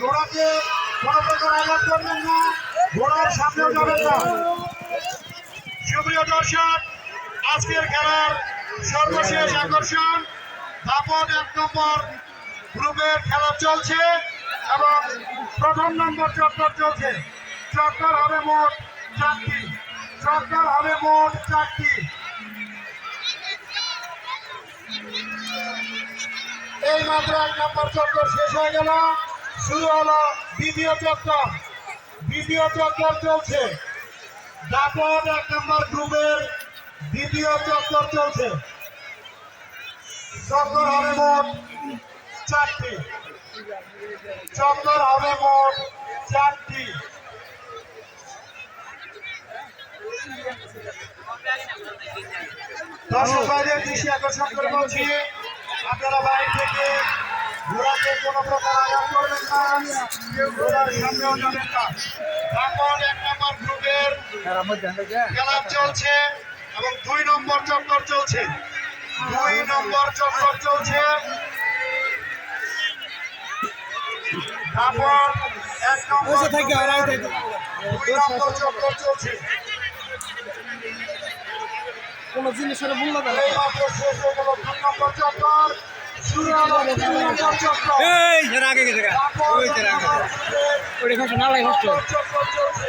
ঘোড়াকে কোনো প্রকার আঘাত করবেন না, ঘোড়ার সামনেও যাবেন না। সুপ্রিয় দর্শক, আজকের খেলার সর্বশেষ আকর্ষণ দাপট 1 নম্বর গ্রুপের খেলা চলছে এবং প্রথম নম্বর চক্কর চলছে। চক্কর হবে মোট 4টি। চক্কর হবে মোট 4টি। এই মাত্র 1 নম্বর চক্কর শেষ হয়ে গেল, শুরু হলো দ্বিতীয় চক্কর। দ্বিতীয় চক্কর চলছে, দাপট 1 নম্বর গ্রুপের দ্বিতীয় চক্কর চলছে। চক্কর হবে মোট 4টি। চক্কর হবে মোট 4টি। দর্শক ভাইদের দৃষ্টি আকর্ষণ করে বলছি, আপনারা বাইরে থেকে ঘোড়াকে কোনো প্রকার আঘাত করবেন না, কেউ ঘোড়ার সামনেও যাবেন না। এখন 1 নম্বর গ্রুপের খেলা চলছে এবং 2 নম্বর চক্কর চলছে। 2 নম্বর চক্কর চলছে। তারপর 1 নম্বর 2 নম্বর চক্কর চলছে। কোন জিনিসের মূল্য এই মাত্র শেষ হয়ে গেল 2 নম্বর চক্কর, শুরু হলো 3 নম্বর চক্কর। এই যারা আগে গেছে ওই যারা আগে ওই খাসা নালাই হচ্ছে চক্কর চলছে।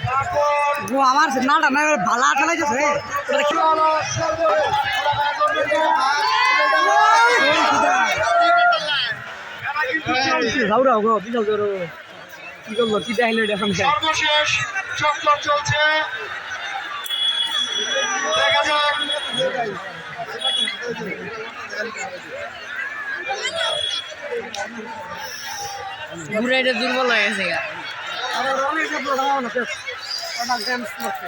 তারপর ও আমার নাটা না ভালো চালাইতেছে শুরু হলো সর্বশেষ। যাওরা গো বিশাল জোর কি করবো কি দেখাইলো এখন সর্বশেষ চক্কর চলছে, দেখা যাক। ঘুরে এটা দুর্বল হয়ে গেছে গা। আরে রনি যে প্রধান আছে ওটা ড্যান্স করছে।